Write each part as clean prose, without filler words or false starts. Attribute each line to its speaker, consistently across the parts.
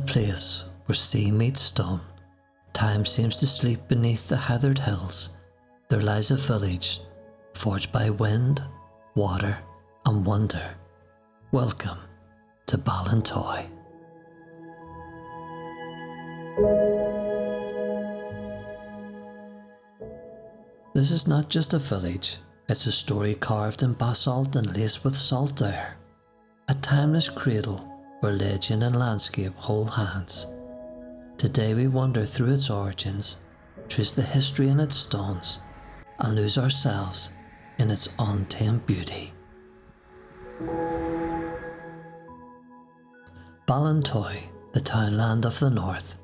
Speaker 1: place where sea meets stone, time seems to sleep beneath the heathered hills, there lies a village forged by wind, water, and wonder. Welcome to Ballintoy. This is not just a village, it's a story carved in basalt and laced with salt air. A timeless cradle where legend and landscape hold hands. Today we wander through its origins, trace the history in its stones, and lose ourselves in its untamed beauty. Ballintoy, the townland of the north.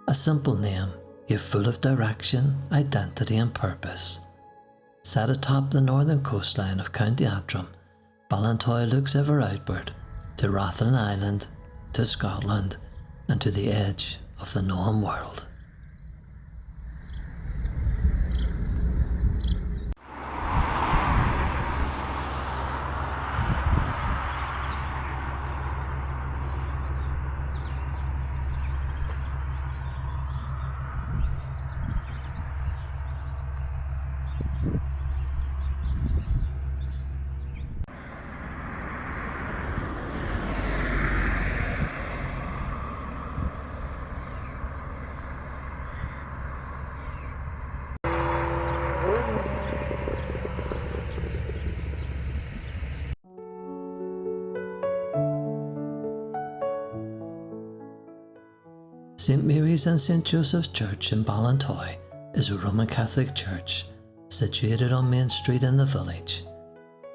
Speaker 1: A simple name, yet full of direction, identity and purpose. Set atop the northern coastline of County Antrim, Ballintoy looks ever outward, to Rathlin Island, to Scotland, and to the edge of the known world. St. Mary's and St. Joseph's Church in Ballintoy is a Roman Catholic church situated on Main Street in the village.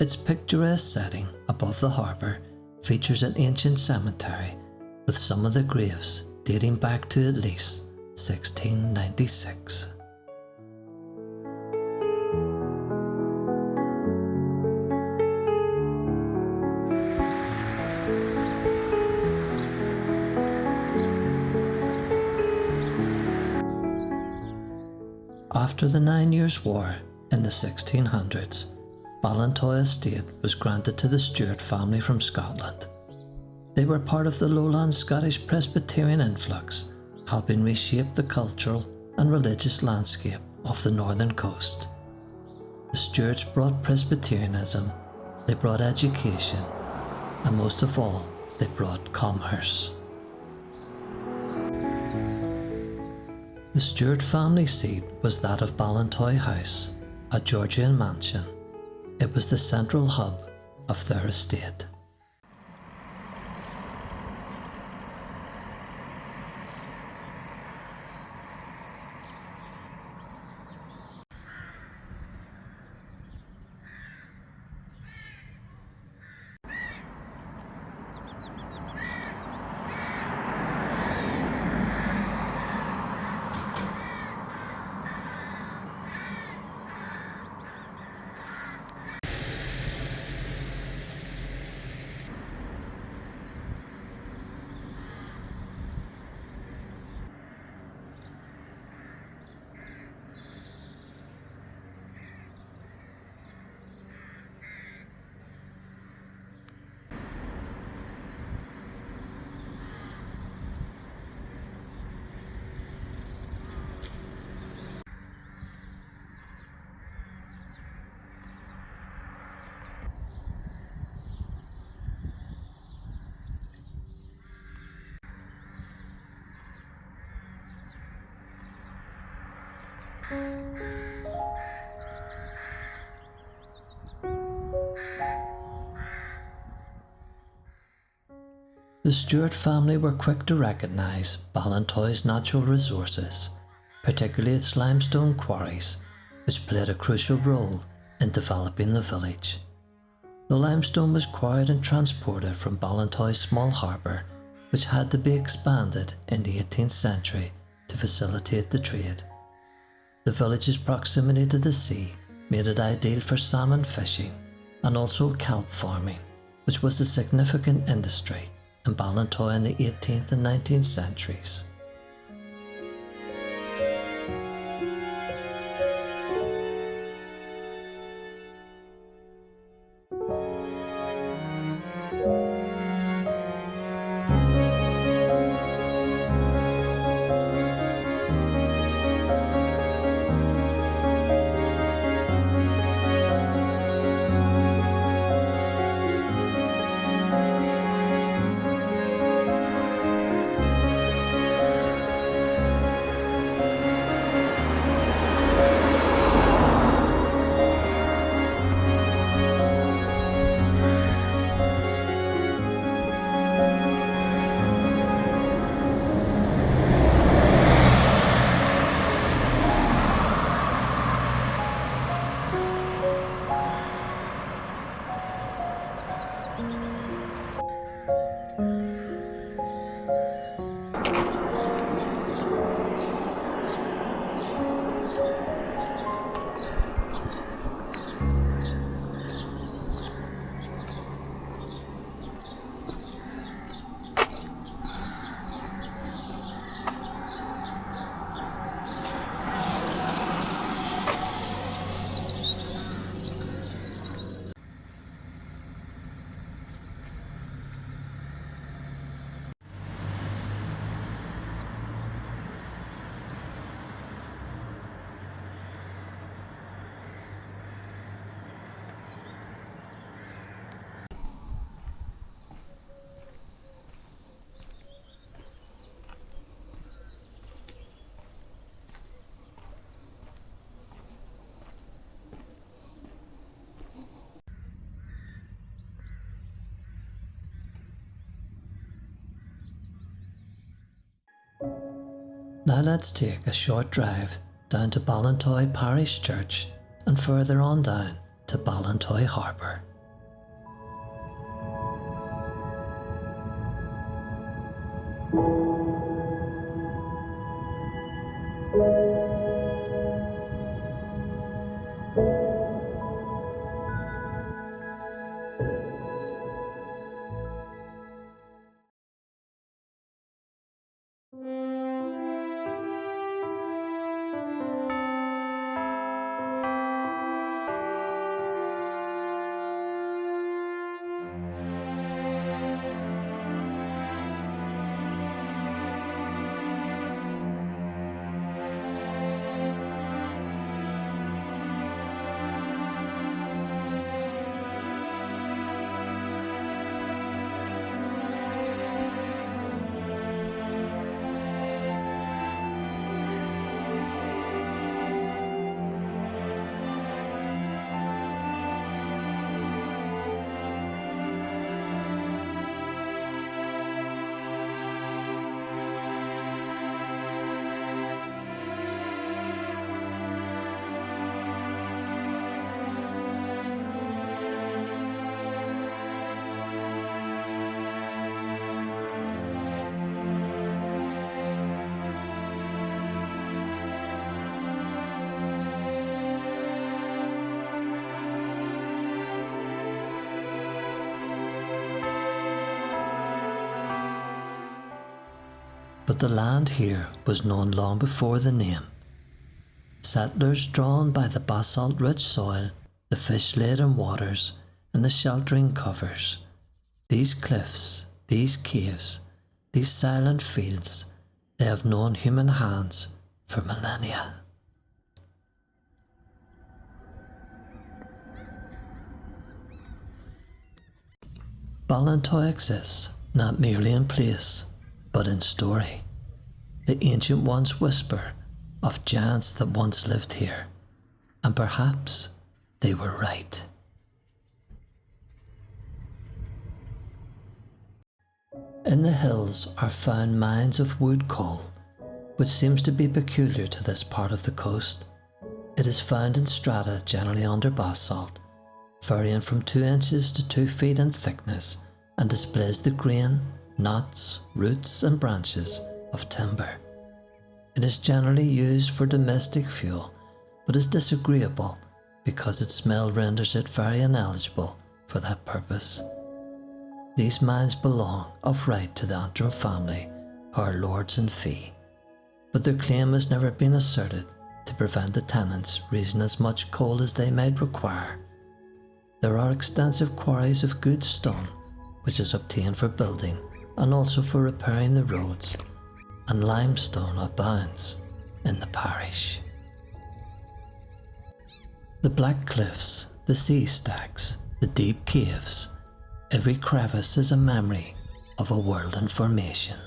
Speaker 1: Its picturesque setting above the harbour features an ancient cemetery with some of the graves dating back to at least 1696. After the 9 Years' War in the 1600s, Ballintoy Estate was granted to the Stuart family from Scotland. They were part of the lowland Scottish Presbyterian influx, helping reshape the cultural and religious landscape of the northern coast. The Stuarts brought Presbyterianism, they brought education, and most of all, they brought commerce. The Stuart family seat was that of Ballintoy House, a Georgian mansion. It was the central hub of their estate. The Stuart family were quick to recognise Ballintoy's natural resources, particularly its limestone quarries, which played a crucial role in developing the village. The limestone was quarried and transported from Ballintoy's small harbour, which had to be expanded in the 18th century to facilitate the trade. The village's proximity to the sea made it ideal for salmon fishing and also kelp farming, which was a significant industry in Ballintoy in the 18th and 19th centuries. Now let's take a short drive down to Ballintoy Parish Church and further on down to Ballintoy Harbour. But the land here was known long before the name. Settlers drawn by the basalt-rich soil, the fish-laden waters, and the sheltering covers, these cliffs, these caves, these silent fields, they have known human hands for millennia. Ballintoy exists not merely in place, but in story. The ancient ones whisper of giants that once lived here, and perhaps they were right. In the hills are found mines of wood coal, which seems to be peculiar to this part of the coast. It is found in strata generally under basalt, varying from 2 inches to 2 feet in thickness, and displays the grain, knots, roots and branches of timber. It is generally used for domestic fuel, but is disagreeable because its smell renders it very ineligible for that purpose. These mines belong of right to the Antrim family, who are lords in fee, but their claim has never been asserted to prevent the tenants raising as much coal as they might require. There are extensive quarries of good stone, which is obtained for building and also for repairing the roads, and limestone abounds in the parish. The black cliffs, the sea stacks, the deep caves, every crevice is a memory of a world in formation.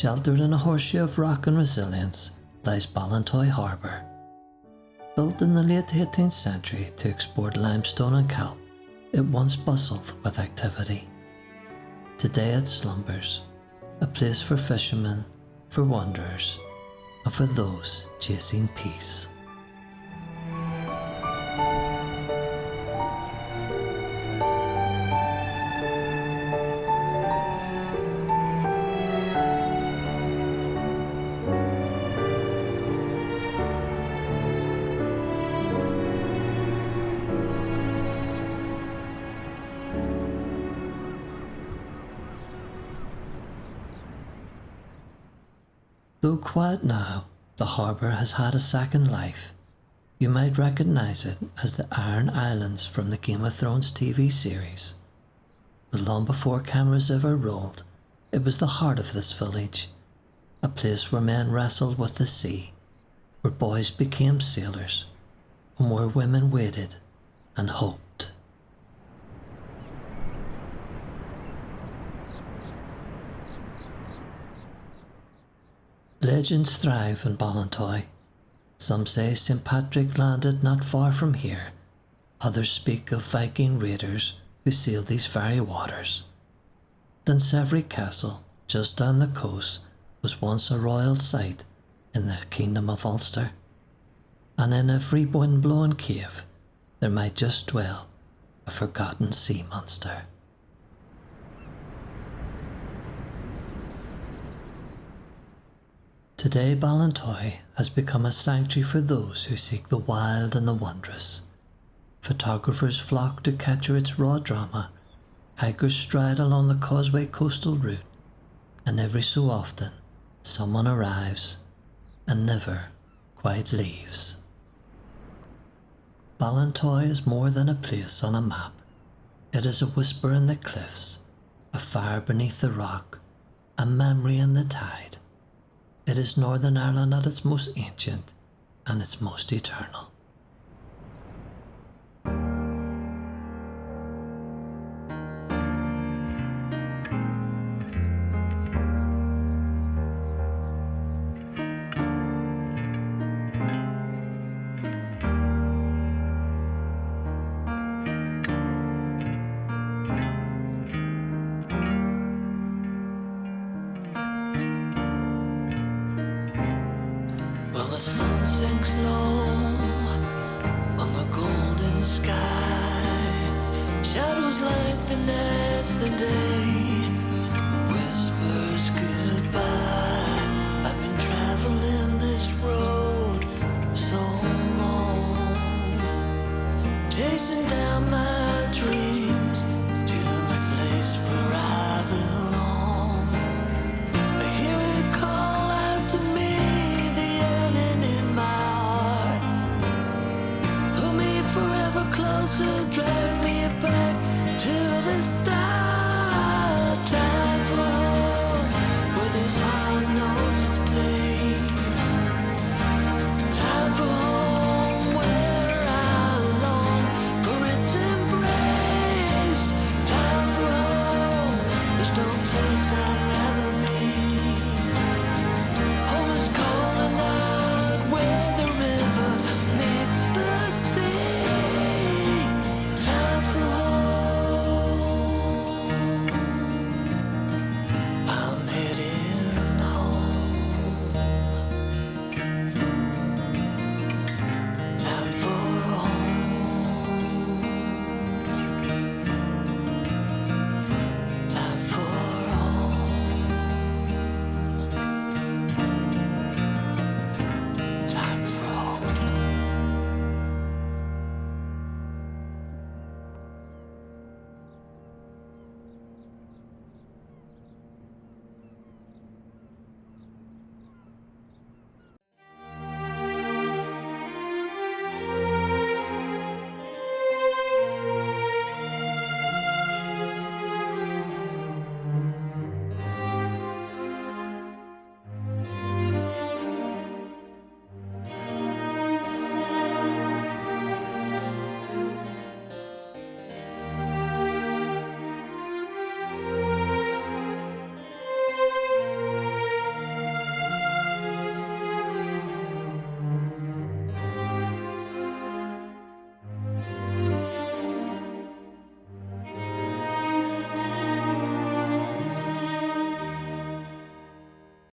Speaker 1: Sheltered in a horseshoe of rock and resilience lies Ballintoy Harbour. Built in the late 18th century to export limestone and kelp, it once bustled with activity. Today it slumbers, a place for fishermen, for wanderers, and for those chasing peace. Though quiet now, the harbour has had a second life. You might recognise it as the Iron Islands from the Game of Thrones TV series. But long before cameras ever rolled, it was the heart of this village, a place where men wrestled with the sea, where boys became sailors, and where women waited and hoped. Legends thrive in Ballintoy. Some say St. Patrick landed not far from here. Others speak of Viking raiders who sailed these very waters. Dunsevry Castle, just down the coast, was once a royal site in the Kingdom of Ulster. And in every wind-blown cave there might just dwell a forgotten sea monster. Today Ballintoy has become a sanctuary for those who seek the wild and the wondrous. Photographers flock to capture its raw drama, hikers stride along the Causeway Coastal Route, and every so often someone arrives and never quite leaves. Ballintoy is more than a place on a map. It is a whisper in the cliffs, a fire beneath the rock, a memory in the tide. It is Northern Ireland at its most ancient and its most eternal.
Speaker 2: Well, the sun sinks low on the golden sky. Shadows lengthen as the day whispers goodbye. I've been traveling this road so long, chasing down my